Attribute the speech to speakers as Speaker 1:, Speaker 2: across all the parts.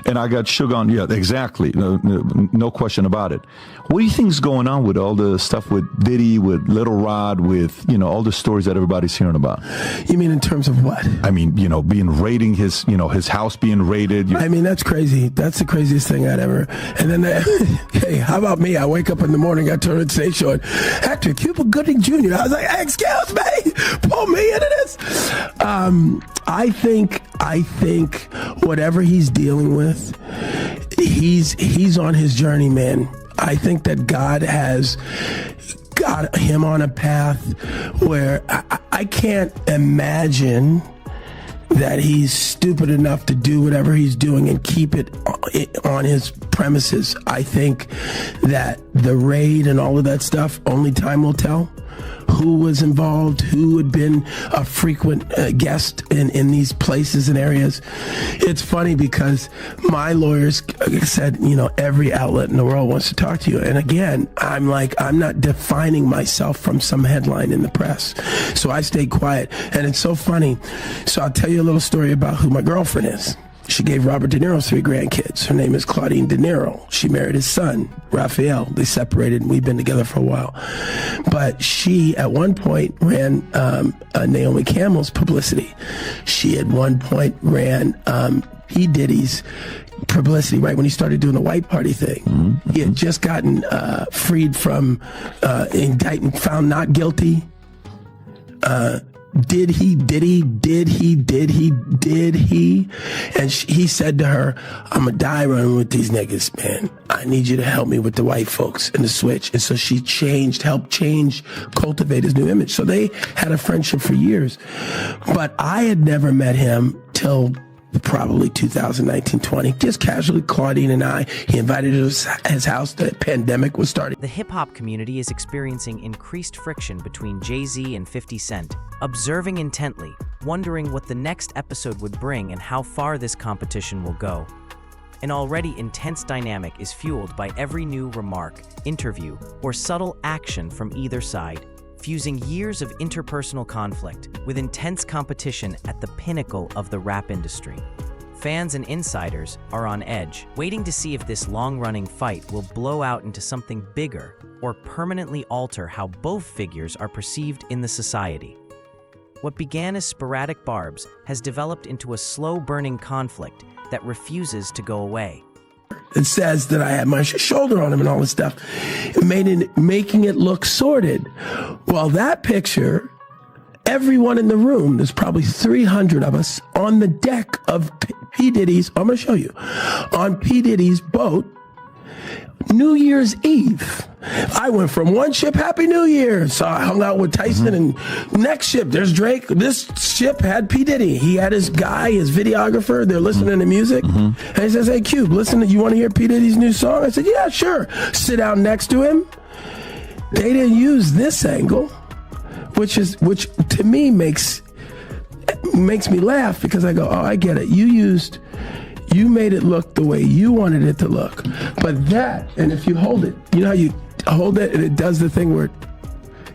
Speaker 1: And I got sugar on. Yeah, exactly. No question about it. What do you think is going on with all the stuff with Diddy, with Little Rod, with, all the stories that everybody's hearing about?
Speaker 2: You mean in terms of what?
Speaker 1: I mean, being raiding his house being raided.
Speaker 2: I mean, that's crazy. That's the craziest thing I'd ever. And then, hey, how about me? I wake up in the morning, I turn on the station showing Hector Cuba Gooding Jr. I was like, excuse me, pull me into this. I think whatever he's dealing with, he's on his journey, man. I think that God has got him on a path where I can't imagine that he's stupid enough to do whatever he's doing and keep it on his premises. I think that the raid and all of that stuff, only time will tell who was involved, who had been a frequent guest in these places and areas. It's funny because my lawyers said, every outlet in the world wants to talk to you. And again, I'm like, I'm not defining myself from some headline in the press. So I stayed quiet. And it's so funny. So I'll tell you a little story about who my girlfriend is. She gave Robert De Niro 3 grandkids. Her name is Claudine De Niro. She married his son, Raphael. They separated, and we've been together for a while. But she, at one point, ran Naomi Campbell's publicity. She, at one point, ran P. Diddy's publicity, right when he started doing the white party thing. Mm-hmm. He had just gotten freed from indictment, found not guilty. Did he? And he said to her, I'm going to die running with these niggas, man. I need you to help me with the white folks and the switch. And so she helped cultivate his new image. So they had a friendship for years. But I had never met him till probably 2019-20, just casually, Claudine and I. He invited us to his house. The pandemic was starting.
Speaker 3: The hip-hop community is experiencing increased friction between Jay-Z and 50 Cent, observing intently, wondering what the next episode would bring and how far this competition will go. An already intense dynamic is fueled by every new remark, interview, or subtle action from either side, fusing years of interpersonal conflict with intense competition at the pinnacle of the rap industry. Fans and insiders are on edge, waiting to see if this long-running fight will blow out into something bigger or permanently alter how both figures are perceived in the society. What began as sporadic barbs has developed into a slow-burning conflict that refuses to go away.
Speaker 2: It says that I had my shoulder on him and all this stuff, making it look sordid. Well, that picture, everyone in the room, there's probably 300 of us on the deck of P. Diddy's, I'm going to show you, on P. Diddy's boat, New Year's Eve. I went from one ship, Happy New Year. So I hung out with Tyson, and next ship, there's Drake. This ship had P. Diddy. He had his guy, his videographer. They're listening to music. And he says, hey, Cube, listen, you want to hear P. Diddy's new song? I said, yeah, sure. Sit down next to him. They didn't use this angle, which to me makes me laugh, because I go, oh, I get it. You made it look the way you wanted it to look. But that, and if you hold it, you know how you hold it and it does the thing where,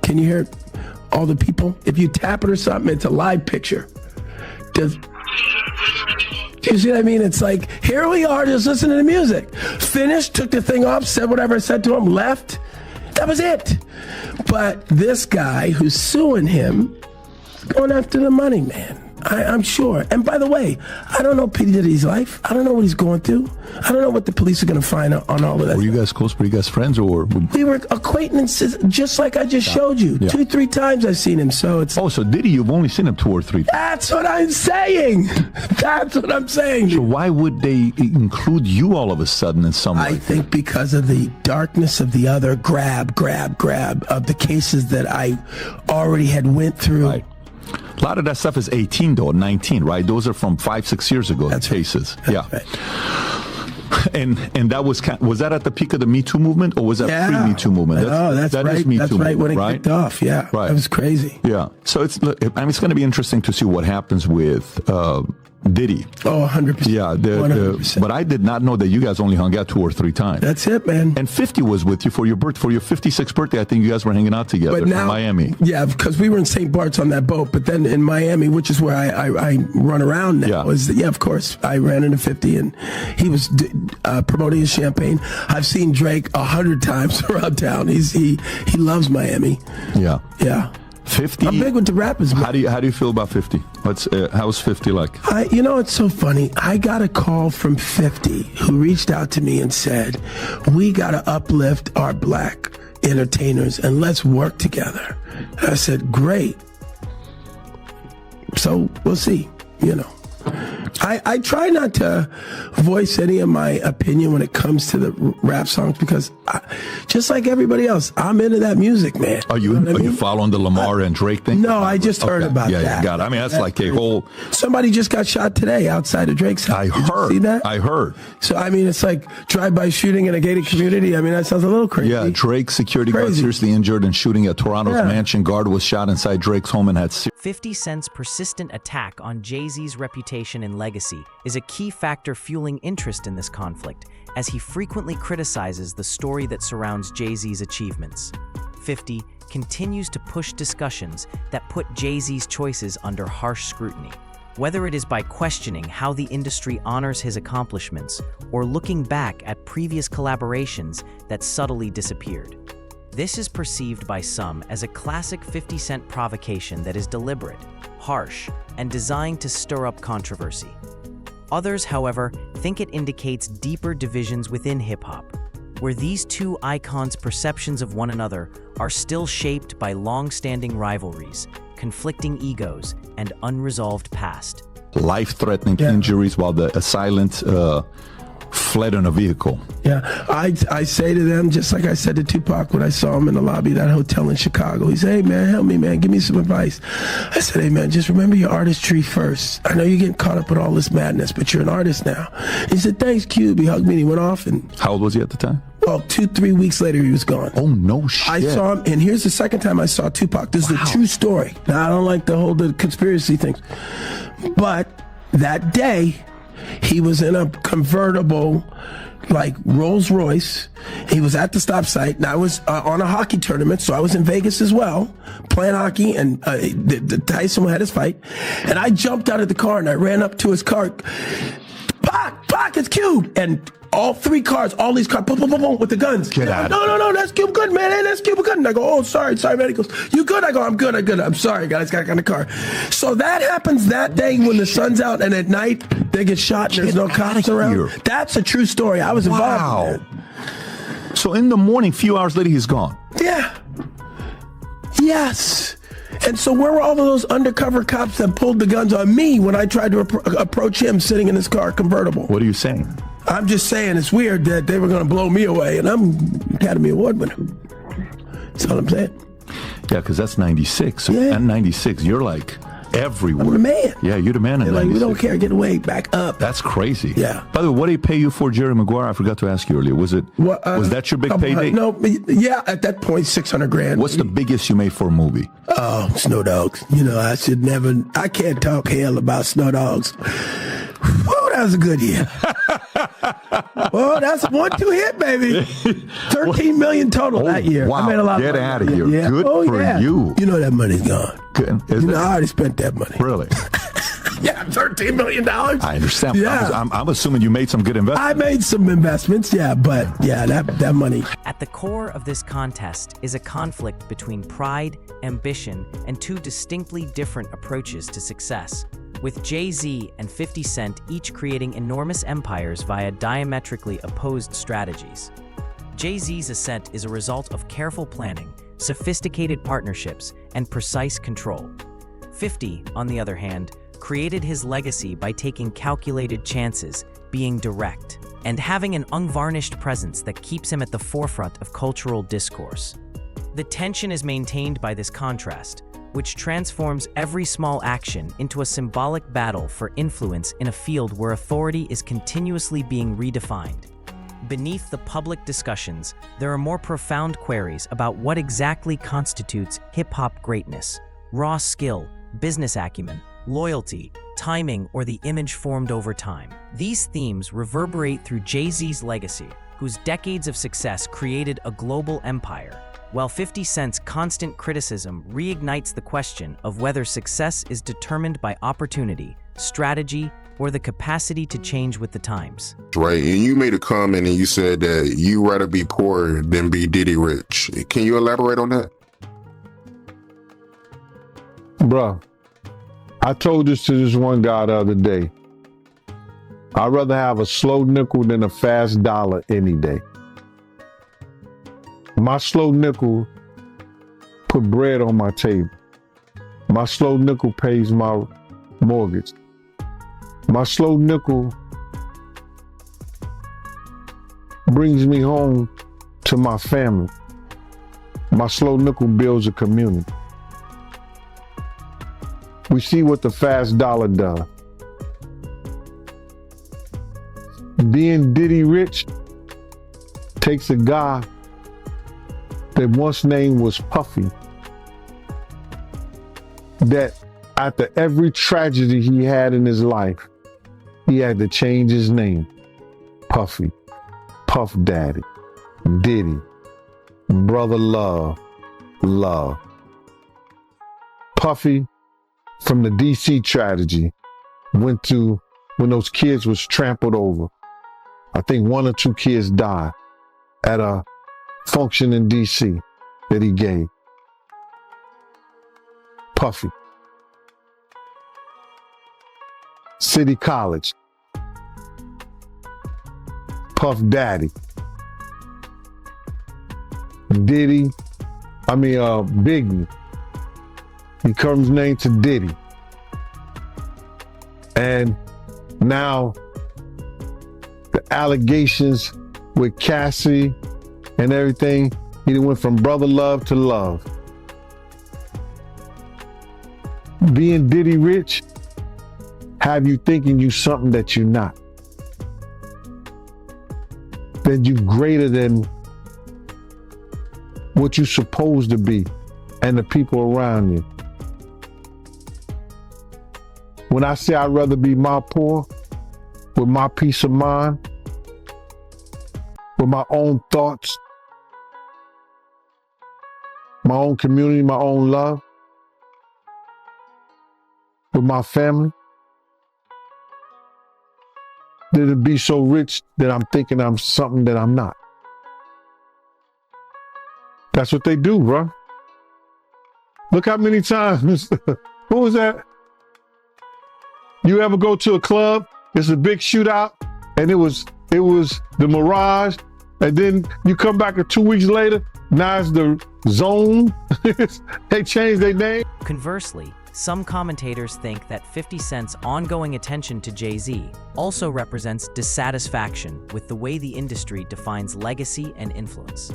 Speaker 2: can you hear all the people? If you tap it or something, it's a live picture. Do you see what I mean? It's like, here we are just listening to music. Finished, took the thing off, said whatever I said to him, left. That was it. But this guy who's suing him is going after the money, man. I'm sure. And by the way, I don't know P. Diddy's life. I don't know what he's going through. I don't know what the police are going to find on all of that.
Speaker 1: Were you guys close? Were you guys friends? Or
Speaker 2: we were acquaintances, just like I just showed you. Yeah. 2-3 times I've seen him. So it's...
Speaker 1: Oh, so Diddy, you've only seen him 2 or 3 times.
Speaker 2: That's what I'm saying. That's what I'm saying.
Speaker 1: So why would they include you all of a sudden in some way?
Speaker 2: I think because of the darkness of the other grab of the cases that I already had went through.
Speaker 1: Right. A lot of that stuff is 18, though, 19, right? Those are from 5-6 years ago.
Speaker 2: That's
Speaker 1: cases.
Speaker 2: Right.
Speaker 1: Yeah.
Speaker 2: Right.
Speaker 1: And that was that at the peak of the Me Too movement, or was that pre-Me Too movement?
Speaker 2: That's right.
Speaker 1: Is Me
Speaker 2: that's
Speaker 1: Too
Speaker 2: right
Speaker 1: movement,
Speaker 2: when it kicked off. Yeah,
Speaker 1: right.
Speaker 2: That was crazy.
Speaker 1: Yeah. So it's going to be interesting to see what happens with Diddy.
Speaker 2: Oh, 100%.
Speaker 1: Yeah,
Speaker 2: 100%.
Speaker 1: but I did not know that you guys only hung out 2 or 3 times.
Speaker 2: That's it, man.
Speaker 1: And 50 was with you for your 56th birthday. I think you guys were hanging out together in Miami.
Speaker 2: Yeah, because we were in St. Bart's on that boat. But then in Miami, which is where I run around now, of course, I ran into 50, and he was promoting his champagne. I've seen Drake 100 times around town. He loves Miami.
Speaker 1: Yeah.
Speaker 2: Yeah.
Speaker 1: 50.
Speaker 2: I'm big with the rappers.
Speaker 1: How do you feel about 50? How's 50 like?
Speaker 2: It's so funny. I got a call from 50 who reached out to me and said, "We got to uplift our black entertainers and let's work together." And I said, "Great." So we'll see. I try not to voice any of my opinion when it comes to the rap songs because, just like everybody else, I'm into that music, man.
Speaker 1: Are you following the Lamar and Drake thing?
Speaker 2: No, I just heard about that.
Speaker 1: Yeah, got it. I mean, that's like a whole...
Speaker 2: Somebody just got shot today outside of Drake's house.
Speaker 1: I heard.
Speaker 2: Did you see that?
Speaker 1: I heard.
Speaker 2: So, I mean, it's like drive-by shooting in a gated community. I mean, that sounds a little crazy.
Speaker 1: Yeah, Drake's security guard seriously injured in shooting at Toronto's mansion. Guard was shot inside Drake's home and had...
Speaker 3: 50 Cent's persistent attack on Jay-Z's reputation and legacy is a key factor fueling interest in this conflict, as he frequently criticizes the story that surrounds Jay-Z's achievements. 50 continues to push discussions that put Jay-Z's choices under harsh scrutiny. Whether it is by questioning how the industry honors his accomplishments or looking back at previous collaborations that subtly disappeared. This is perceived by some as a classic 50 Cent provocation that is deliberate, harsh, and designed to stir up controversy. Others, however, think it indicates deeper divisions within hip-hop, where these two icons' perceptions of one another are still shaped by long-standing rivalries, conflicting egos, and unresolved past.
Speaker 1: Life-threatening injuries while the assailant fled in a vehicle.
Speaker 2: Yeah, I say to them, just like I said to Tupac when I saw him in the lobby of that hotel in Chicago, he said, "Hey man, help me man, give me some advice." I said, "Hey man, just remember your artistry first. I know you're getting caught up with all this madness, but you're an artist now." He said, "Thanks, Cube." He hugged me and he went off. And
Speaker 1: how old was he at the time?
Speaker 2: Well, 2-3 weeks later, he was gone.
Speaker 1: Oh, no shit.
Speaker 2: I saw him, and here's the second time I saw Tupac. This is a true story. Now, I don't like the conspiracy things. But that day, he was in a convertible, like Rolls Royce. He was at the stop site, and I was on a hockey tournament, so I was in Vegas as well, playing hockey, and the Tyson had his fight. And I jumped out of the car, and I ran up to his car. Pac, it's Cube! And all these cars, boom, boom, boom, boom, with the guns.
Speaker 1: Get out.
Speaker 2: No, that's Cuba Good, man. Hey, that's Cuba Good. And I go, "Oh, sorry, man." He goes, "You good?" I go, I'm good. I'm sorry, guys. Got in the car. So that happens that day when the sun's out, and at night they get shot and there's no cops around.
Speaker 1: Here.
Speaker 2: That's a true story. I was involved in that.
Speaker 1: So in the morning, few hours later, he's gone.
Speaker 2: Yeah. Yes. And so where were all of those undercover cops that pulled the guns on me when I tried to approach him sitting in his car convertible?
Speaker 1: What are you saying?
Speaker 2: I'm just saying it's weird that they were going to blow me away, and I'm Academy Award winner. That's all I'm saying.
Speaker 1: Yeah, because that's 96. So at 96, you're like everywhere.
Speaker 2: I'm the man.
Speaker 1: Yeah, you're the man in 96.
Speaker 2: Like, we don't care. Get away. Back up.
Speaker 1: That's crazy.
Speaker 2: Yeah.
Speaker 1: By the way, what did he pay you for Jerry Maguire? I forgot to ask you earlier. Was that your big payday?
Speaker 2: No. Yeah, at that point, $600,000.
Speaker 1: What's the biggest you made for a movie?
Speaker 2: Oh, Snow Dogs. I can't talk hell about Snow Dogs. Whoa, that was a good year. Well, that's a 1-2 hit, baby. 13 million total that year.
Speaker 1: Wow.
Speaker 2: I made a lot
Speaker 1: Get
Speaker 2: of money.
Speaker 1: out of here.
Speaker 2: Yeah.
Speaker 1: Good for you.
Speaker 2: You know that money's gone.
Speaker 1: Good.
Speaker 2: I already spent that money.
Speaker 1: Really?
Speaker 2: Yeah, $13 million.
Speaker 1: I understand.
Speaker 2: Yeah.
Speaker 1: I'm assuming you made some good investments.
Speaker 2: I made some investments, but that money.
Speaker 3: At the core of this contest is a conflict between pride, ambition, and two distinctly different approaches to success, with Jay-Z and 50 Cent each creating enormous empires via diametrically opposed strategies. Jay-Z's ascent is a result of careful planning, sophisticated partnerships, and precise control. 50, on the other hand, created his legacy by taking calculated chances, being direct, and having an unvarnished presence that keeps him at the forefront of cultural discourse. The tension is maintained by this contrast, which transforms every small action into a symbolic battle for influence in a field where authority is continuously being redefined. Beneath the public discussions, there are more profound queries about what exactly constitutes hip-hop greatness: raw skill, business acumen, loyalty, timing, or the image formed over time. These themes reverberate through Jay-Z's legacy, whose decades of success created a global empire, while 50 Cent's constant criticism reignites the question of whether success is determined by opportunity, strategy, or the capacity to change with the times.
Speaker 4: Right, and you made a comment and you said that you rather be poor than be Diddy rich. Can you elaborate on that?
Speaker 5: Bruh, I told this to this one guy the other day. I'd rather have a slow nickel than a fast dollar any day. My slow nickel put bread on my table. My slow nickel pays my mortgage. My slow nickel brings me home to my family. My slow nickel builds a community. We see what the fast dollar does. Being Diddy rich takes a guy that once name was Puffy, that after every tragedy he had in his life, he had to change his name. Puffy, Puff Daddy, Diddy, Brother Love, Love. Puffy, from the DC tragedy, went to when those kids was trampled over. I think 1 or 2 kids died at a function in DC that he gave. Puffy. City College. Puff Daddy. Diddy. Biggie. Becomes named to Diddy. And now the allegations with Cassie and everything, he went from brother love to love. Being Diddy rich have you thinking you something that you're not. That you greater than what you're supposed to be and the people around you. When I say I'd rather be my poor, with my peace of mind, with my own thoughts, my own community, my own love, with my family, than to be so rich that I'm thinking I'm something that I'm not. That's what they do, bro. Look how many times, what was that? You ever go to a club, it's a big shootout, and it was the Mirage, and then you come back 2 weeks later, now it's the Zone. They changed their name.
Speaker 3: Conversely, some commentators think that 50 Cent's ongoing attention to Jay-Z also represents dissatisfaction with the way the industry defines legacy and influence.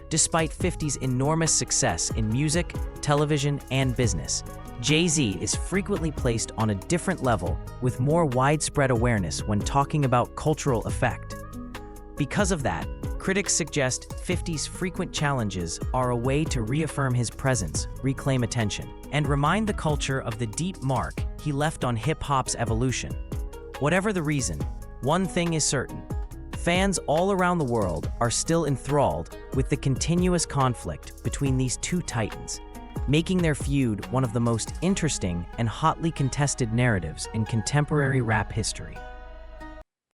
Speaker 3: Despite 50's enormous success in music, television, and business, Jay-Z is frequently placed on a different level with more widespread awareness when talking about cultural effect. Because of that, critics suggest 50's frequent challenges are a way to reaffirm his presence, reclaim attention, and remind the culture of the deep mark he left on hip-hop's evolution. Whatever the reason, one thing is certain. Fans all around the world are still enthralled with the continuous conflict between these two titans, making their feud one of the most interesting and hotly contested narratives in contemporary rap history.